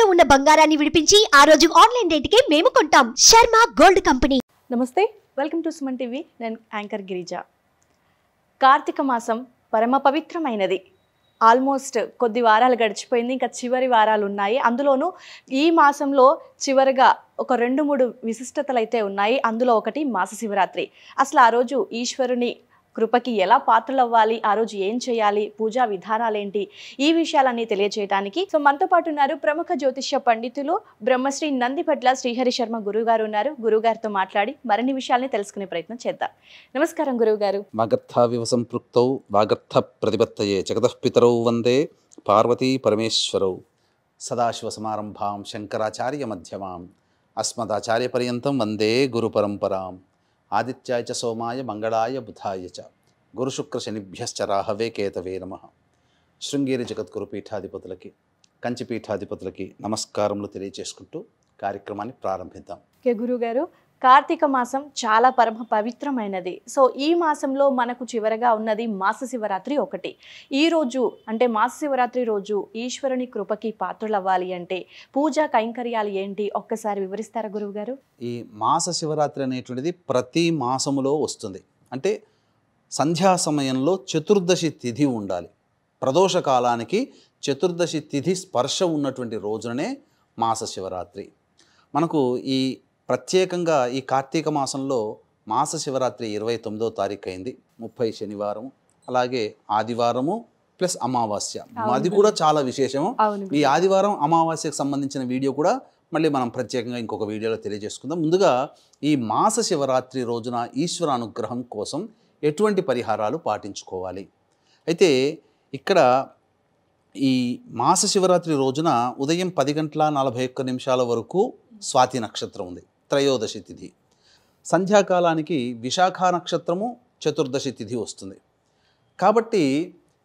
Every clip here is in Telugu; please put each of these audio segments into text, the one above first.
తాకట్టులో ఉన్న బంగారాన్ని విడిపించి ఆ రోజు ఆన్లైన్ రేటుకే మేము కొంటాం. Sharma gold company. నమస్తే, వెల్కమ్ టు సుమన్ టీవీ. నేను యాంకర్ గిరిజ. కార్తీక మాసం పరమ పవిత్రమైనది. ఆల్మోస్ట్ కొద్ది వారాలు గడిచిపోయింది, ఇంకా చివరి వారాలు ఉన్నాయి. అందులోనూ ఈ మాసంలో చివరిగా ఒక 2-3 విశిష్టతలు అయితే ఉన్నాయి. అందులో ఒకటి మాస శివరాత్రి. అసలు ఆ రోజు ఈశ్వరుని కృపకి ఎలా పాత్రలు అవ్వాలి, ఆ రోజు ఏం చేయాలి, పూజా విధానాలేంటి, ఈ విషయాలన్నీ తెలియజేయడానికి మనతో పాటు ఉన్నారు ప్రముఖ జ్యోతిష్య పండితులు బ్రహ్మశ్రీ నందిపట్ల శ్రీహరి శర్మ గురుగారు ఉన్నారు. గురుగారితో మాట్లాడి మరిన్ని విషయాల్ని తెలుసుకునే ప్రయత్నం చేద్దాం. నమస్కారం గురుగారు. వాగర్థావివ సంపృక్తౌ వాగర్థ ప్రతిపత్తయే జగతః పితరౌ వందే పార్వతీ పరమేశ్వరౌ. సదాశివ సమారంభాం శంకరాచార్య మధ్యమాం అస్మదాచార్య పర్యంతం వందే గురు పరంపరాం. ఆదిత్యాయ చ సోమాయ మంగళాయ బుధాయ చ గురుశుక్ర శనిభ్యశ్చ రాహవే కేతవే నమః. శృంగేరి జగద్గురు పీఠాధిపతులకి, కంచి పీఠాధిపతులకి నమస్కారములు తెలియజేసుకుంటూ కార్యక్రమాన్ని ప్రారంభిద్దాం. ఓకే గురుగారు, కార్తీక మాసం చాలా పరమ పవిత్రమైనది. ఈ మాసంలో మనకు చివరగా ఉన్నది మాస శివరాత్రి ఒకటి. ఈ రోజు అంటే మాస శివరాత్రి రోజు ఈశ్వరుని కృపకి పాత్రలు అవ్వాలి అంటే పూజా కైంకర్యాలు ఏంటి, ఒక్కసారి వివరిస్తారా గురువుగారు? ఈ మాస శివరాత్రి అనేటువంటిది ప్రతి మాసములో వస్తుంది. అంటే సంధ్యా సమయంలో చతుర్దశి తిథి ఉండాలి. ప్రదోష కాలానికి చతుర్దశి తిథి స్పర్శ ఉన్నటువంటి రోజునే మాస శివరాత్రి. మనకు ఈ ప్రత్యేకంగా ఈ కార్తీక మాసంలో మాస శివరాత్రి 29వ తారీఖు అయింది. 30 శనివారం, అలాగే ఆదివారము ప్లస్ అమావాస్య. అది కూడా చాలా విశేషము. ఈ ఆదివారం అమావాస్యకు సంబంధించిన వీడియో కూడా మళ్ళీ మనం ప్రత్యేకంగా ఇంకొక వీడియోలో తెలియజేసుకుందాం. ముందుగా ఈ మాస శివరాత్రి రోజున ఈశ్వర అనుగ్రహం కోసం ఎటువంటి పరిహారాలు పాటించుకోవాలి. అయితే ఇక్కడ ఈ మాస శివరాత్రి రోజున ఉదయం 10:41 వరకు స్వాతి నక్షత్రం ఉంది, త్రయోదశి తిథి. సంధ్యాకాలానికి విశాఖ నక్షత్రము చతుర్దశి తిథి వస్తుంది. కాబట్టి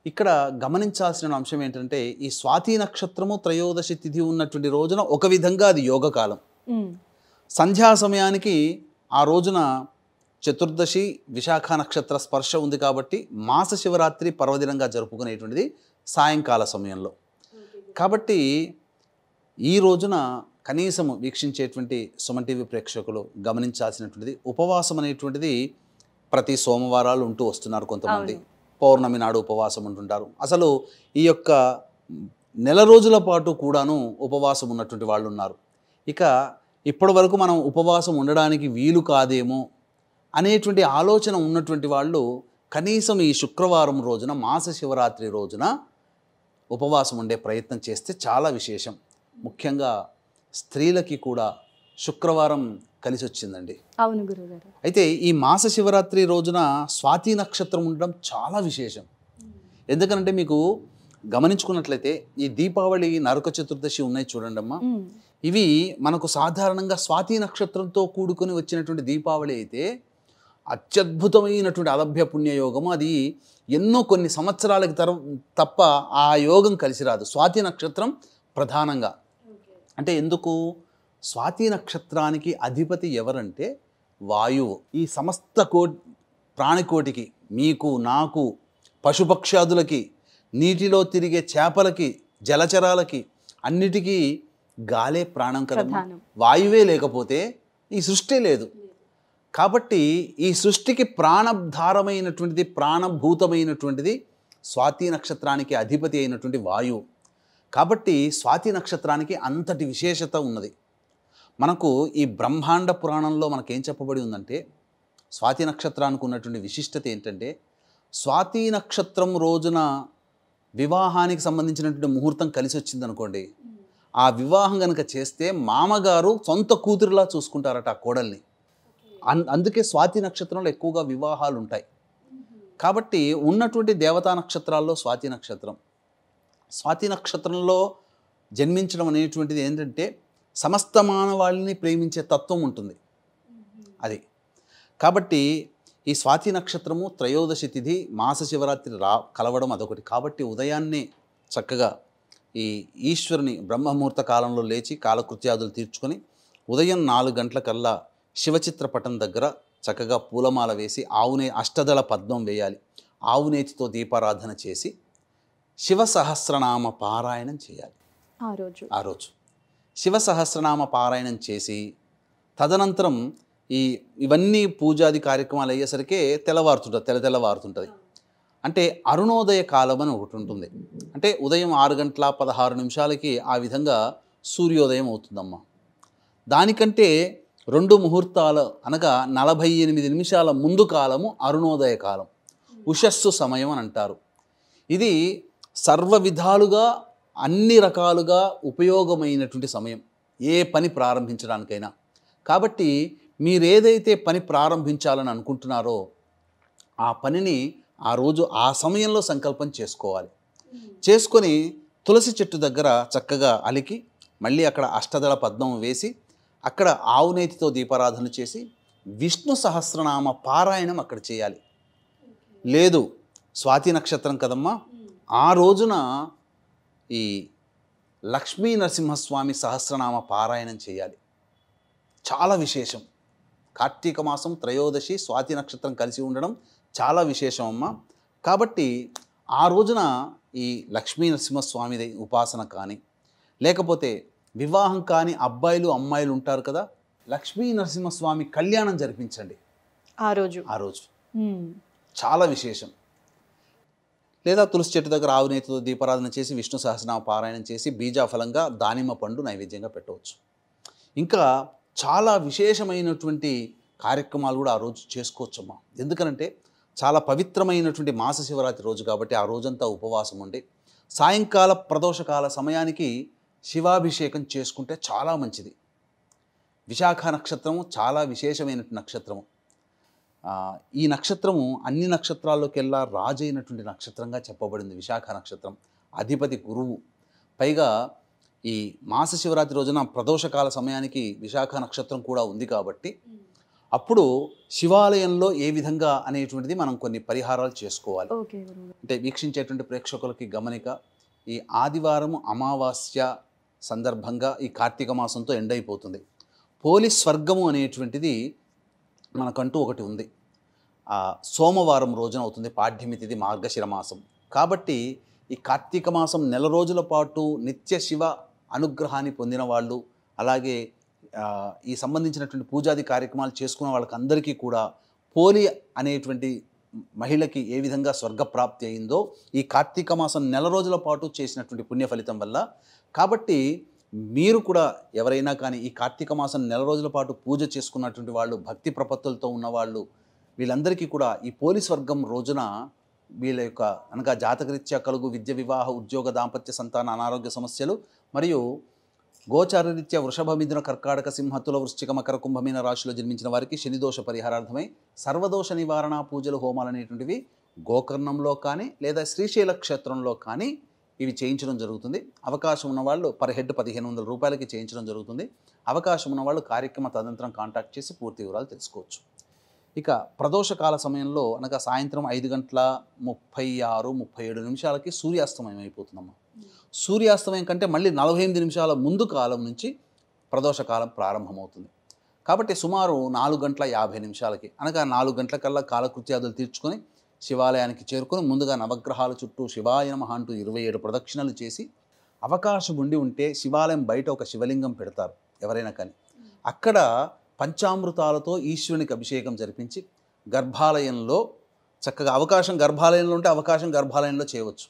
ఇక్కడ గమనించాల్సిన అంశం ఏంటంటే ఈ స్వాతి నక్షత్రము త్రయోదశి తిథి ఉన్నటువంటి రోజున ఒక విధంగా అది యోగకాలం. సంధ్యా సమయానికి ఆ రోజున చతుర్దశి విశాఖ నక్షత్ర స్పర్శ ఉంది కాబట్టి మాస శివరాత్రి పర్వదినంగా జరుపుకునేటువంటిది సాయంకాల సమయంలో. కాబట్టి ఈ రోజున కనీసం వీక్షించేటువంటి సుమన్ టీవీ ప్రేక్షకులు గమనించాల్సినటువంటిది, ఉపవాసం అనేటువంటిది ప్రతి సోమవారాలు ఉంటూ వస్తున్నారు కొంతమంది. పౌర్ణమి నాడు ఉపవాసం ఉంటుంటారు. అసలు ఈ యొక్క నెల రోజుల పాటు కూడాను ఉపవాసం ఉన్నటువంటి వాళ్ళు ఉన్నారు. ఇక ఇప్పటి వరకు మనం ఉపవాసం ఉండడానికి వీలు కాదేమో అనేటువంటి ఆలోచన ఉన్నటువంటి వాళ్ళు కనీసం ఈ శుక్రవారం రోజున మాస శివరాత్రి రోజున ఉపవాసం ఉండే ప్రయత్నం చేస్తే చాలా విశేషం. ముఖ్యంగా స్త్రీలకి కూడా శుక్రవారం కలిసి వచ్చిందండి. అవును గురుగారు. అయితే ఈ మాస శివరాత్రి రోజున స్వాతి నక్షత్రం ఉండడం చాలా విశేషం. ఎందుకంటే మీకు గమనించుకున్నట్లయితే ఈ దీపావళి, నరక చతుర్దశి ఉన్నాయి చూడండి అమ్మా, ఇవి మనకు సాధారణంగా స్వాతి నక్షత్రంతో కూడుకొని వచ్చినటువంటి దీపావళి అయితే అత్యద్భుతమైనటువంటి అలభ్య పుణ్యయోగము. అది ఎన్నో కొన్ని సంవత్సరాలకి తప్ప ఆ యోగం కలిసి రాదు. స్వాతి నక్షత్రం ప్రధానంగా అంటే ఎందుకు? స్వాతి నక్షత్రానికి అధిపతి ఎవరంటే వాయువు. ఈ సమస్త ప్రాణికోటికి, మీకు, నాకు, పశుపక్షాదులకి, నీటిలో తిరిగే చేపలకి, జలచరాలకి అన్నిటికీ గాలే ప్రాణం కదా. వాయువే లేకపోతే ఈ సృష్టి లేదు. కాబట్టి ఈ సృష్టికి ప్రాణధారమైనటువంటిది, ప్రాణభూతమైనటువంటిది స్వాతి నక్షత్రానికి అధిపతి అయినటువంటి వాయువు. కాబట్టి స్వాతి నక్షత్రానికి అంతటి విశేషత ఉన్నది. మనకు ఈ బ్రహ్మాండ పురాణంలో మనకేం చెప్పబడి ఉందంటే స్వాతి నక్షత్రానికి ఉన్నటువంటి విశిష్టత ఏంటంటే, స్వాతి నక్షత్రం రోజున వివాహానికి సంబంధించినటువంటి ముహూర్తం కలిసి వచ్చిందనుకోండి, ఆ వివాహం కనుక చేస్తే మామగారు సొంత కూతురులా చూసుకుంటారట ఆ కోడల్ని. అందుకే స్వాతి నక్షత్రంలో ఎక్కువగా వివాహాలు ఉంటాయి. కాబట్టి ఉన్నటువంటి దేవతా నక్షత్రాల్లో స్వాతి నక్షత్రం. స్వాతి నక్షత్రంలో జన్మించడం అనేటువంటిది ఏంటంటే సమస్త మానవాళిని ప్రేమించే తత్వం ఉంటుంది అది. కాబట్టి ఈ స్వాతి నక్షత్రము త్రయోదశి తిథి మాస శివరాత్రి కలవడం అదొకటి. కాబట్టి ఉదయాన్నే చక్కగా ఈ ఈశ్వరుని బ్రహ్మముహూర్త కాలంలో లేచి కాలకృత్యాదులు తీర్చుకొని ఉదయం 4 గంటలకల్లా శివచిత్రపటం దగ్గర చక్కగా పూలమాల వేసి అష్టదళ పద్మం వేయాలి. ఆవునేతితో దీపారాధన చేసి శివ సహస్రనామ పారాయణం చేయాలి ఆ రోజు. శివ సహస్రనామ పారాయణం చేసి తదనంతరం ఇవన్నీ పూజాది కార్యక్రమాలు అయ్యేసరికి తెల్లవారుతుంటుంది. అంటే అరుణోదయ కాలం అని ఒకటి ఉంటుంది. అంటే ఉదయం 6:16 ఆ విధంగా సూర్యోదయం అవుతుందమ్మా. దానికంటే 2 ముహూర్తాలు అనగా 48 నిమిషాల ముందు కాలము అరుణోదయ కాలం, ఉషస్సు సమయం అని అంటారు. ఇది సర్వ విధాలుగా అన్ని రకాలుగా ఉపయోగమైనటువంటి సమయం ఏ పని ప్రారంభించడానికైనా. కాబట్టి మీరేదైతే పని ప్రారంభించాలని అనుకుంటున్నారో ఆ పనిని ఆ రోజు ఆ సమయంలో సంకల్పం చేసుకోవాలి. చేసుకొని తులసి చెట్టు దగ్గర చక్కగా అలికి మళ్ళీ అక్కడ అష్టదళ పద్మం వేసి అక్కడ ఆవునేతితో దీపారాధన చేసి విష్ణు సహస్రనామ పారాయణం అక్కడ చేయాలి. లేదు స్వాతి నక్షత్రం కదమ్మా, ఆ రోజున ఈ లక్ష్మీ నరసింహస్వామి సహస్రనామ పారాయణం చేయాలి. చాలా విశేషం. కార్తీక మాసం త్రయోదశి స్వాతి నక్షత్రం కలిసి ఉండడం చాలా విశేషం అమ్మ. కాబట్టి ఆ రోజున ఈ లక్ష్మీ నరసింహస్వామి ఉపాసన కానీ, లేకపోతే వివాహం కాని అబ్బాయిలు అమ్మాయిలు ఉంటారు కదా, లక్ష్మీ నరసింహస్వామి కళ్యాణం జరిపించండి ఆ రోజు. చాలా విశేషం. లేదా తులసి చెట్టు దగ్గర ఆవునేతితో దీపారాధన చేసి విష్ణు సహస్రనామ పారాయణం చేసి బీజాఫలంగా దానిమ్మ పండు నైవేద్యంగా పెట్టవచ్చు. ఇంకా చాలా విశేషమైనటువంటి కార్యక్రమాలు కూడా ఆ రోజు చేసుకోవచ్చమ్మా. ఎందుకనంటే చాలా పవిత్రమైనటువంటి మాస శివరాత్రి రోజు కాబట్టి ఆ రోజంతా ఉపవాసం ఉండి సాయంకాల ప్రదోషకాల సమయానికి శివాభిషేకం చేసుకుంటే చాలా మంచిది. విశాఖ నక్షత్రము చాలా విశేషమైనటువంటి నక్షత్రము. ఈ నక్షత్రము అన్ని నక్షత్రాల్లోకెల్లా రాజైనటువంటి నక్షత్రంగా చెప్పబడింది విశాఖ నక్షత్రం. అధిపతి గురువు. పైగా ఈ మాస శివరాత్రి రోజున ప్రదోషకాల సమయానికి విశాఖ నక్షత్రం కూడా ఉంది కాబట్టి అప్పుడు శివాలయంలో ఏ విధంగా అనేటువంటిది మనం కొన్ని పరిహారాలు చేసుకోవాలి. అంటే వీక్షించేటువంటి ప్రేక్షకులకి గమనిక, ఈ ఆదివారము అమావాస్య సందర్భంగా ఈ కార్తీక మాసంతో ఎండ్ అయిపోతుంది. పోలీస్ స్వర్గము అనేటువంటిది మనకంటూ ఒకటి ఉంది. సోమవారం రోజున అవుతుంది, పాడ్యమి తిథి, మార్గశిర మాసం. కాబట్టి ఈ కార్తీక మాసం నెల రోజుల పాటు నిత్య శివ అనుగ్రహాన్ని పొందిన వాళ్ళు, అలాగే ఈ సంబంధించినటువంటి పూజాది కార్యక్రమాలు చేసుకున్న వాళ్ళకి అందరికీ కూడా పోలి అనేటువంటి మహిళకి ఏ విధంగా స్వర్గప్రాప్తి అయిందో ఈ కార్తీక మాసం నెల రోజుల పాటు చేసినటువంటి పుణ్య ఫలితం వల్ల. కాబట్టి మీరు కూడా ఎవరైనా కానీ ఈ కార్తీక మాసం నెల రోజుల పాటు పూజ చేసుకున్నటువంటి వాళ్ళు, భక్తి ప్రపత్తులతో ఉన్నవాళ్ళు, వీళ్ళందరికీ కూడా ఈ పోలీస్ వర్గం రోజున వీళ్ళ యొక్క అనగా జాతకరీత్యా కలుగు విద్య, వివాహ, ఉద్యోగ, దాంపత్య, సంతాన, అనారోగ్య సమస్యలు మరియు గోచారరీత్యా వృషభ, మిథున, కర్కాటక, సింహ, తుల, వృశ్చిక, మకర, కుంభమీన రాశిలో జన్మించిన వారికి శనిదోష పరిహారార్థమై సర్వదోష నివారణ పూజలు, హోమాలు అనేటువంటివి గోకర్ణంలో కానీ లేదా శ్రీశైల క్షేత్రంలో కానీ ఇవి చేయించడం జరుగుతుంది. అవకాశం ఉన్నవాళ్ళు పర్ హెడ్ 1500 రూపాయలకి చేయించడం జరుగుతుంది. అవకాశం ఉన్నవాళ్ళు కార్యక్రమ తదనంతరం కాంటాక్ట్ చేసి పూర్తి వివరాలు తెలుసుకోవచ్చు. ఇక ప్రదోషకాల సమయంలో అనగా సాయంత్రం 5:36-37 సూర్యాస్తమయం అయిపోతుందమ్మా. సూర్యాస్తమయం కంటే మళ్ళీ 48 నిమిషాల ముందు కాలం నుంచి ప్రదోషకాలం ప్రారంభమవుతుంది. కాబట్టి సుమారు 4:50 అనగా 4 గంటలకల్లా కాలకృత్యాదులు తీర్చుకొని శివాలయానికి చేరుకొని ముందుగా నవగ్రహాల చుట్టూ శివాయ నమః అంటూ 27 ప్రదక్షిణలు చేసి, అవకాశం ఉండి ఉంటే శివాలయం బయట ఒక శివలింగం పెడతారు ఎవరైనా కానీ, అక్కడ పంచామృతాలతో ఈశ్వరునికి అభిషేకం జరిపించి గర్భాలయంలో చక్కగా అవకాశం గర్భాలయంలో ఉంటే అవకాశం గర్భాలయంలో చేయవచ్చు.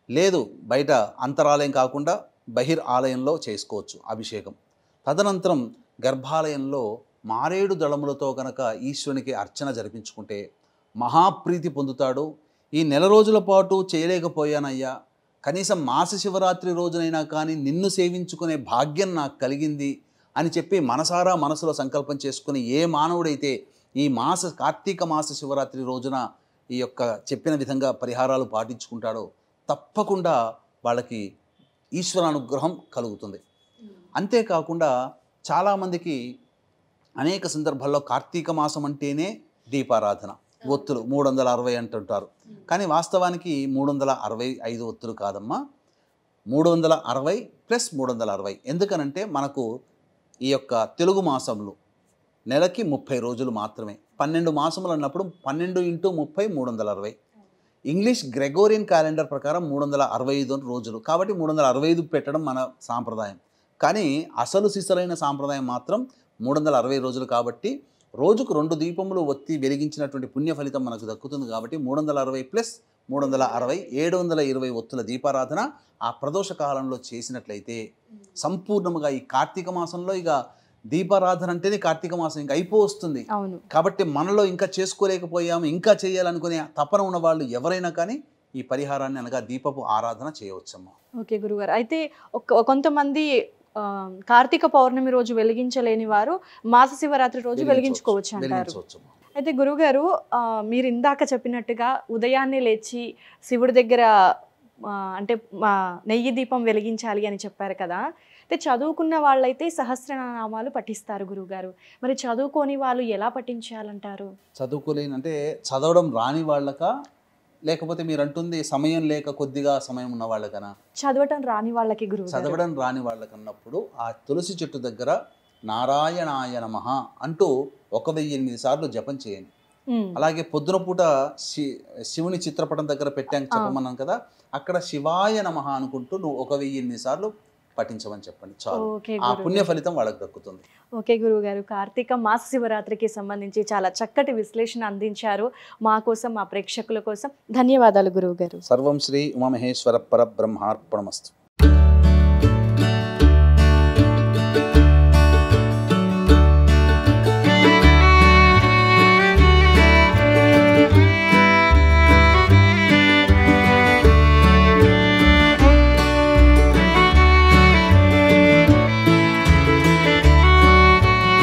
లేదు బయట అంతరాలయం కాకుండా బహిర్ ఆలయంలో చేసుకోవచ్చు అభిషేకం. తదనంతరం గర్భాలయంలో మారేడు దళములతో కనుక ఈశ్వరునికి అర్చన జరిపించుకుంటే మహాప్రీతి పొందుతాడు. ఈ నెల రోజుల పాటు చేయలేకపోయానయ్యా, కనీసం మాస శివరాత్రి రోజునైనా కానీ నిన్ను సేవించుకునే భాగ్యం నాకు కలిగింది అని చెప్పి మనసారా మనసులో సంకల్పం చేసుకుని ఏ మానవుడైతే ఈ కార్తీక మాస శివరాత్రి రోజున ఈ యొక్క చెప్పిన విధంగా పరిహారాలు పాటించుకుంటాడో తప్పకుండా వాళ్ళకి ఈశ్వర అనుగ్రహం కలుగుతుంది. అంతేకాకుండా చాలామందికి అనేక సందర్భాల్లో కార్తీక మాసం అంటేనే దీపారాధన, ఒత్తులు 360 అంటుంటారు. కానీ వాస్తవానికి 365 ఒత్తులు కాదమ్మా, 360 + 360. ఎందుకనంటే మనకు ఈ యొక్క తెలుగు మాసంలో నెలకి 30 రోజులు మాత్రమే. 12 మాసములు అన్నప్పుడు 12 × 30 360. ఇంగ్లీష్ గ్రెగోరియన్ క్యాలెండర్ ప్రకారం 365 రోజులు. కాబట్టి 365 పెట్టడం మన సాంప్రదాయం. కానీ అసలు సిసలైన సాంప్రదాయం మాత్రం 360 రోజులు కాబట్టి రోజుకు 2 దీపములు ఒత్తి వెలిగించినటువంటి పుణ్య ఫలితం మనకు దక్కుతుంది కాబట్టి 360 ప్లస్ 360 720 ఒత్తుల దీపారాధన ఆ ప్రదోష కాలంలో చేసినట్లయితే సంపూర్ణముగా ఈ కార్తీక మాసంలో ఇక దీపారాధన అంటేనే కార్తీక మాసం ఇంకా అయిపోతుంది. అవును. కాబట్టి మనలో ఇంకా చేసుకోలేకపోయాము, ఇంకా చేయాలనుకునే తపన ఉన్న వాళ్ళు ఎవరైనా కానీ ఈ పరిహారాన్ని అనగా దీపపు ఆరాధన చేయవచ్చమ్మా. ఓకే గురుగారు. అయితే కొంతమంది కార్తీక పౌర్ణమి రోజు వెలిగించలేని వారు మాస శివరాత్రి రోజు వెలిగించుకోవచ్చు అంటారు. అయితే గురుగారు మీరు ఇందాక చెప్పినట్టుగా ఉదయాన్నే లేచి శివుడి దగ్గర అంటే నెయ్యి దీపం వెలిగించాలి అని చెప్పారు కదా. అయితే చదువుకున్న వాళ్ళైతే సహస్రనామాలు పఠిస్తారు గురుగారు, మరి చదువుకోని వాళ్ళు ఎలా పఠించాలంటారు? చదువుకోలేని అంటే చదవడం రాని వాళ్ళక, లేకపోతే మీరు అంటుంది సమయం లేక కొద్దిగా సమయం ఉన్న వాళ్ళకనా? చదవటం రాని వాళ్ళకి గురువు. చదవడం రాని వాళ్ళకన్నప్పుడు ఆ తులసి చెట్టు దగ్గర నారాయణాయ నమః అంటూ 1008 సార్లు జపం చేయండి. అలాగే పొద్దున పూట శివుని చిత్రపటం దగ్గర పెట్టాక చెప్పమన్నాను కదా, అక్కడ శివాయ నమః అనుకుంటూ నువ్వు 1008 సార్లు పఠించమని చెప్పండి చాలు. ఆ పుణ్య ఫలితం వాళ్ళకి దక్కుతుంది. ఓకే గురువు గారు, కార్తీక మాస శివరాత్రికి సంబంధించి చాలా చక్కటి విశ్లేషణ అందించారు మా కోసం, మా ప్రేక్షకుల కోసం. ధన్యవాదాలు గురువు గారు. సర్వం శ్రీ ఉమామహేశ్వర పరబ్రహ్మార్పణమస్తు.